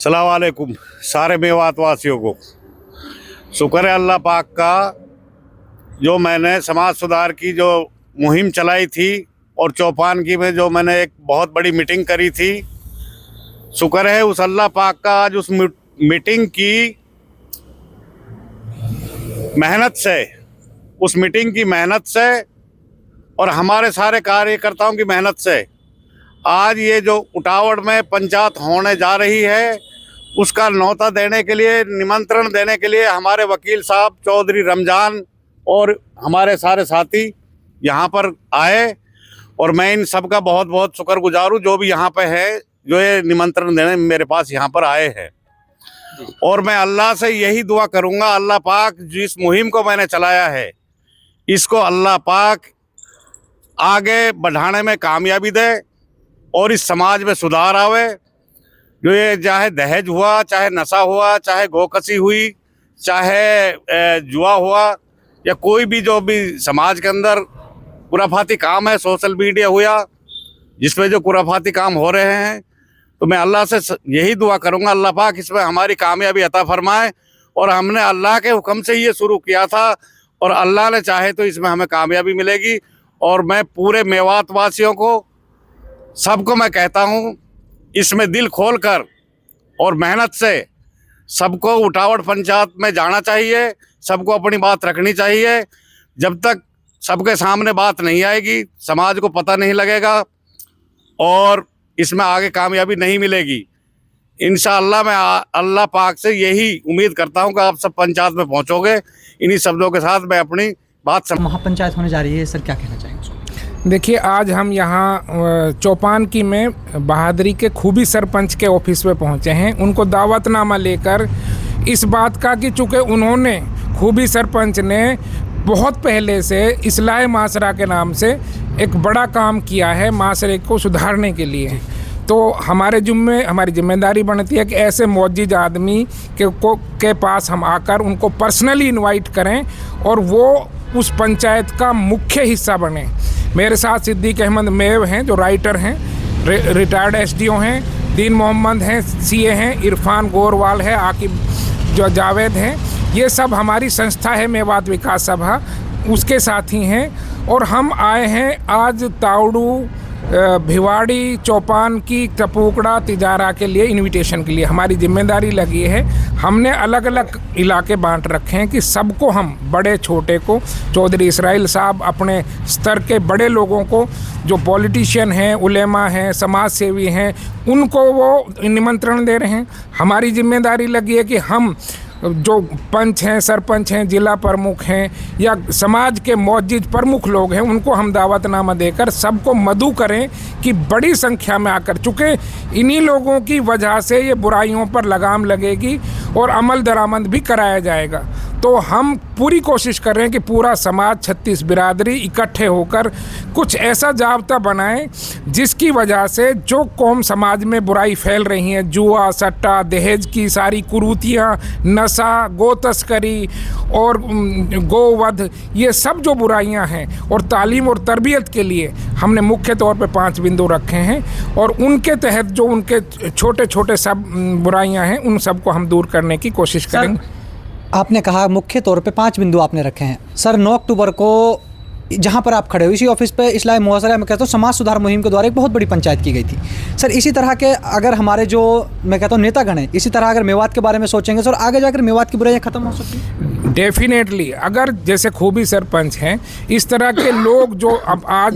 अस्सलाम वालेकुम सारे मेवात वासियों को। शुक्र है अल्लाह पाक का, जो मैंने समाज सुधार की जो मुहिम चलाई थी और चौपान की में जो मैंने एक बहुत बड़ी मीटिंग करी थी। शुक्र है उस अल्लाह पाक का, आज उस मीटिंग की मेहनत से, उस मीटिंग की मेहनत से और हमारे सारे कार्यकर्ताओं की मेहनत से आज ये जो उटावड़ में पंचायत होने जा रही है, उसका न्योता देने के लिए, निमंत्रण देने के लिए हमारे वकील साहब चौधरी रमजान और हमारे सारे साथी यहाँ पर आए। और मैं इन सब का बहुत बहुत शुक्रगुजार हूँ, जो भी यहाँ पे है, जो ये निमंत्रण देने मेरे पास यहाँ पर आए हैं। और मैं अल्लाह से यही दुआ करूँगा, अल्लाह पाक जिस मुहिम को मैंने चलाया है, इसको अल्लाह पाक आगे बढ़ाने में कामयाबी दे और इस समाज में सुधार आवे। जो ये चाहे दहेज हुआ, चाहे नशा हुआ, चाहे गोकसी हुई, चाहे जुआ हुआ, या कोई भी जो भी समाज के अंदर खुराफाती काम है, सोशल मीडिया हुआ जिसमें जो खुराफाती काम हो रहे हैं, तो मैं अल्लाह से यही दुआ करूंगा, अल्लाह पाक इसमें हमारी कामयाबी अता फरमाए। और हमने अल्लाह के हुक्म से ये शुरू किया था और अल्लाह ने चाहे तो इसमें हमें कामयाबी मिलेगी। और मैं पूरे मेवात वासियों को, सबको मैं कहता हूँ, इसमें दिल खोलकर और मेहनत से सबको उटावड़ पंचायत में जाना चाहिए, सबको अपनी बात रखनी चाहिए। जब तक सबके सामने बात नहीं आएगी, समाज को पता नहीं लगेगा और इसमें आगे कामयाबी नहीं मिलेगी। इंशाअल्लाह मैं अल्लाह पाक से यही उम्मीद करता हूं कि आप सब पंचायत में पहुंचोगे। इन्हीं शब्दों के साथ मैं अपनी बात महापंचायत होने जा रही है, सर क्या कहना चाहेंगे? देखिए, आज हम यहाँ चौपान की में बहादुरी के खूबी सरपंच के ऑफिस में पहुँचे हैं, उनको दावतनामा लेकर इस बात का कि चूँकि उन्होंने, खूबी सरपंच ने बहुत पहले से इस्लाह माशरा के नाम से एक बड़ा काम किया है माशरे को सुधारने के लिए, तो हमारी जिम्मेदारी बनती है कि ऐसे मुअज्जिज आदमी के पास हम आकर उनको पर्सनली इनवाइट करें और वो उस पंचायत का मुख्य हिस्सा बने। मेरे साथ सिद्दीक अहमद मेव हैं, जो राइटर हैं, रिटायर्ड एसडीओ हैं, दीन मोहम्मद हैं, सीए हैं, इरफान गोरवाल है, आकिब जो जावेद हैं, ये सब हमारी संस्था है मेवात विकास सभा, उसके साथी हैं। और हम आए हैं आज तावड़ू, भिवाड़ी, चौपान की टपूकड़ा, तिजारा के लिए इनविटेशन के लिए। हमारी जिम्मेदारी लगी है, हमने अलग अलग इलाके बांट रखे हैं कि सबको हम, बड़े छोटे को, चौधरी इसराइल साहब अपने स्तर के बड़े लोगों को, जो पॉलिटिशियन हैं, उलेमा हैं, समाज सेवी हैं, उनको वो निमंत्रण दे रहे हैं। हमारी जिम्मेदारी लगी है कि हम जो पंच हैं, सरपंच हैं, जिला प्रमुख हैं या समाज के मौजूद प्रमुख लोग हैं, उनको हम दावतनामा देकर सबको मदऊ करें कि बड़ी संख्या में आकर, चूँकि इन्हीं लोगों की वजह से ये बुराइयों पर लगाम लगेगी और अमल दरामद भी कराया जाएगा। तो हम पूरी कोशिश कर रहे हैं कि पूरा समाज, 36 बिरादरी इकट्ठे होकर कुछ ऐसा जाब्ता बनाएं जिसकी वजह से जो कौम समाज में बुराई फैल रही हैं, जुआ, सट्टा, दहेज की सारी कुरीतियाँ, नशा, गो तस्करी और गोवध, ये सब जो बुराइयां हैं, और तालीम और तरबियत के लिए हमने मुख्य तौर पे 5 बिंदु रखे हैं और उनके तहत जो उनके छोटे छोटे सब बुराइयां हैं, उन सबको हम दूर करने की कोशिश करेंगे। आपने कहा मुख्य तौर पे 5 बिंदु आपने रखे हैं। सर 9 अक्टूबर को जहाँ पर आप खड़े हो, इसी ऑफिस पे इस्लाह मुआशरा में कहता हूँ समाज सुधार मुहिम के द्वारा एक बहुत बड़ी पंचायत की गई थी। सर इसी तरह के अगर हमारे जो, मैं कहता हूँ, नेतागण हैं, इसी तरह अगर मेवात के बारे में सोचेंगे सर, आगे जाकर मेवात की बुराइयाँ खत्म हो सकती हैं। डेफिनेटली, अगर जैसे खूबी सरपंच हैं, इस तरह के लोग जो अब आज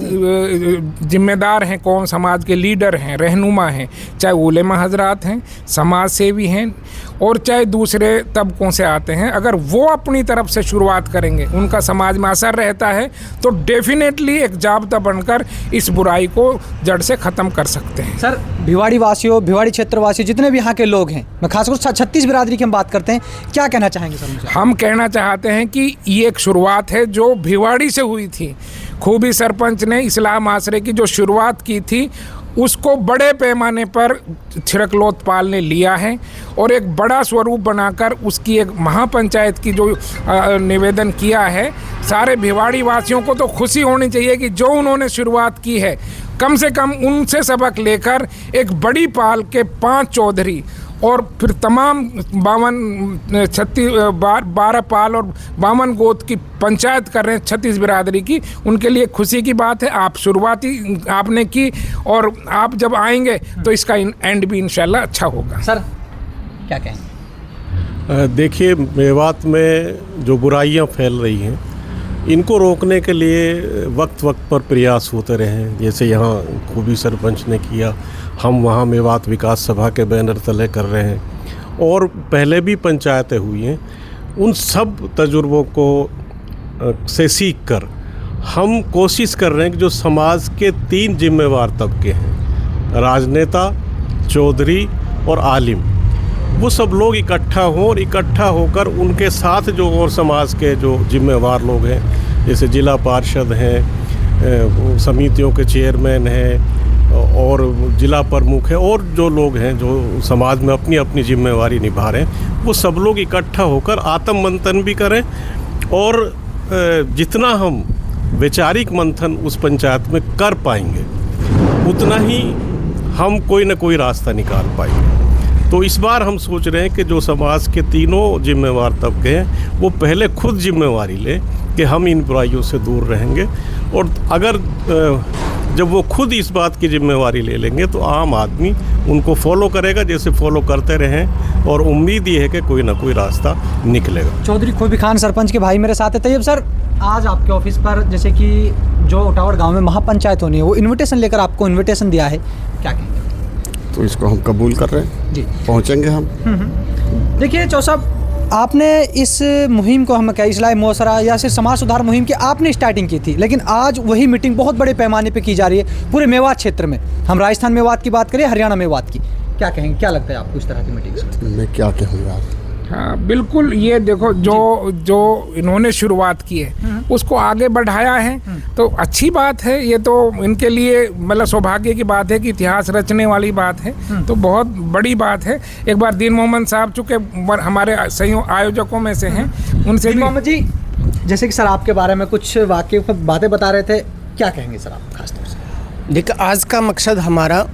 जिम्मेदार हैं, कौम समाज के लीडर हैं, रहनुमा हैं, चाहे उलेमा हजरात हैं, समाज सेवी हैं और चाहे दूसरे तबकों से आते हैं, अगर वो अपनी तरफ से शुरुआत करेंगे, उनका समाज में असर रहता है, तो डेफिनेटली एक जाब्ता बनकर इस बुराई को जड़ से ख़त्म कर सकते हैं। सर भिवाड़ी वासियों, भिवाड़ी क्षेत्र वासियों, जितने भी यहाँ के लोग हैं, मैं खासकर 36 बिरादरी की हम बात करते हैं, क्या कहना चाहेंगे सर मुझे? हम कहना चाहते हैं कि ये एक शुरुआत है जो भिवाड़ी से हुई थी। खूबी सरपंच ने इस्लाह माशरे की जो शुरुआत की थी, उसको बड़े पैमाने पर छिड़क लोथपाल ने लिया है और एक बड़ा स्वरूप बनाकर उसकी एक महापंचायत की जो निवेदन किया है। सारे भिवाड़ी वासियों को तो खुशी होनी चाहिए कि जो उन्होंने शुरुआत की है, कम से कम उनसे सबक लेकर एक बड़ी पाल के 5 चौधरी और फिर तमाम 12 पाल और 52 गोत की पंचायत कर रहे हैं 36 बिरादरी की, उनके लिए खुशी की बात है। आप शुरुआती आपने की और आप जब आएंगे तो इसका एंड भी इंशाल्लाह अच्छा होगा। सर क्या कहेंगे? देखिए, मेवात में जो बुराइयां फैल रही हैं, इनको रोकने के लिए वक्त वक्त पर प्रयास होते रहे हैं। जैसे यहाँ खूबी सरपंच ने किया, हम वहाँ मेवात विकास सभा के बैनर तले कर रहे हैं, और पहले भी पंचायतें हुई हैं। उन सब तजुर्बों को से सीख कर हम कोशिश कर रहे हैं कि जो समाज के 3 जिम्मेवार तबके हैं, राजनेता, चौधरी और आलिम, वो सब लोग इकट्ठा हों और इकट्ठा होकर उनके साथ जो और समाज के जो जिम्मेवार लोग हैं, जैसे जिला पार्षद हैं, समितियों के चेयरमैन हैं और जिला प्रमुख हैं, और जो लोग हैं जो समाज में अपनी अपनी जिम्मेवारी निभा रहे हैं, वो सब लोग इकट्ठा होकर आत्म मंथन भी करें, और जितना हम वैचारिक मंथन उस पंचायत में कर पाएंगे उतना ही हम कोई ना कोई रास्ता निकाल पाएंगे। तो इस बार हम सोच रहे हैं कि जो समाज के 3 जिम्मेवार तबके हैं वो पहले खुद जिम्मेवारी लें कि हम इन बुराइयों से दूर रहेंगे, और अगर जब वो खुद इस बात की जिम्मेवारी ले लेंगे तो आम आदमी उनको फॉलो करेगा, जैसे फॉलो करते रहें, और उम्मीद ये है कि कोई ना कोई रास्ता निकलेगा। चौधरी खूबी खान सरपंच के भाई मेरे साथ है। तैयब सर, आज आपके ऑफिस पर जैसे कि जो उटावड़ गांव में महापंचायत होनी है, वो इनविटेशन लेकर आपको इनविटेशन दिया है, क्या कहेंगे? तो इसको हम कबूल कर रहे हैं जी, पहुंचेंगे हम। देखिए चौ साहब, आपने इस मुहिम को हम क्या इस्लाह मुआशरा या फिर समाज सुधार मुहिम की आपने स्टार्टिंग की थी, लेकिन आज वही मीटिंग बहुत बड़े पैमाने पे की जा रही है पूरे मेवात क्षेत्र में। हम राजस्थान मेवात की बात करें, हरियाणा मेवात की, क्या कहेंगे, क्या लगता है आपको इस तरह की मीटिंग से? मैं क्या कहूँ यार। हाँ बिल्कुल, ये देखो जो इन्होंने शुरुआत की है उसको आगे बढ़ाया है तो अच्छी बात है। ये तो इनके लिए मतलब सौभाग्य की बात है कि इतिहास रचने वाली बात है, तो बहुत बड़ी बात है। एक बार दीन मोहम्मद साहब चूँकि हमारे संयोग आयोजकों में से हैं, उनसे भी मोहम्मद जी, जैसे कि सर आपके बारे में कुछ वाकई बातें बता रहे थे, क्या कहेंगे सर आप खासतौर से? देखिए, आज का मकसद हमारा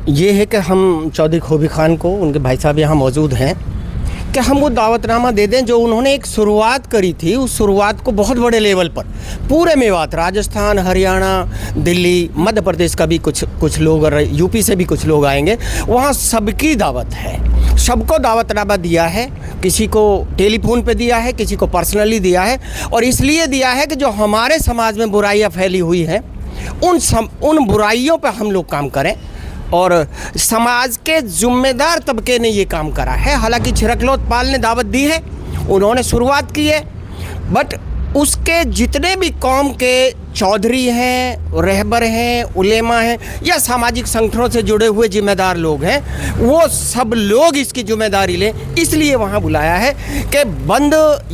ये है कि हम चौधरी खूबी खान को, उनके भाई साहब यहाँ मौजूद हैं, कि हम वो दावतनामा दे दें जो उन्होंने एक शुरुआत करी थी, उस शुरुआत को बहुत बड़े लेवल पर पूरे मेवात, राजस्थान, हरियाणा, दिल्ली, मध्य प्रदेश का भी कुछ लोग और यूपी से भी कुछ लोग आएंगे, वहाँ सबकी दावत है, सबको दावतनामा दिया है। किसी को टेलीफोन पे दिया है, किसी को पर्सनली दिया है, और इसलिए दिया है कि जो हमारे समाज में बुराइयाँ फैली हुई हैं उन बुराइयों पर हम लोग काम करें, और समाज के जिम्मेदार तबके ने ये काम करा है। हालांकि छिरकलोत पाल ने दावत दी है, उन्होंने शुरुआत की है, बट उसके जितने भी कौम के चौधरी हैं, रहबर हैं, उलेमा हैं, या सामाजिक संगठनों से जुड़े हुए जिम्मेदार लोग हैं, वो सब लोग इसकी जिम्मेदारी लें। इसलिए वहाँ बुलाया है कि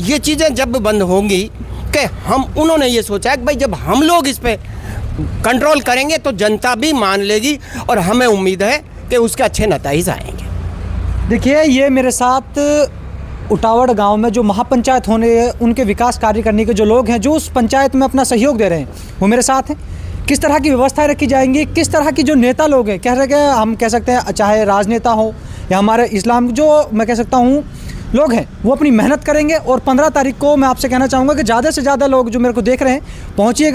ये चीज़ें जब बंद होंगी, कि उन्होंने ये सोचा है कि भाई जब हम लोग इस पर कंट्रोल करेंगे तो जनता भी मान लेगी, और हमें उम्मीद है कि उसके अच्छे नतीजे आएंगे। देखिए, ये मेरे साथ उटावड़ गांव में जो महापंचायत होने, उनके विकास कार्य करने के जो लोग हैं, जो उस पंचायत में अपना सहयोग दे रहे हैं, वो मेरे साथ हैं। किस तरह की व्यवस्थाएं रखी जाएंगी, किस तरह की जो नेता लोग हैं, कह रहे हैं, हम कह सकते हैं चाहे राजनेता हो या हमारे इस्लाम जो मैं कह सकता हूँ लोग हैं, वो अपनी मेहनत करेंगे। और 15 तारीख को मैं आपसे कहना चाहूँगा कि ज़्यादा से ज़्यादा लोग जो मेरे को देख रहे हैं, पहुँचिएगा।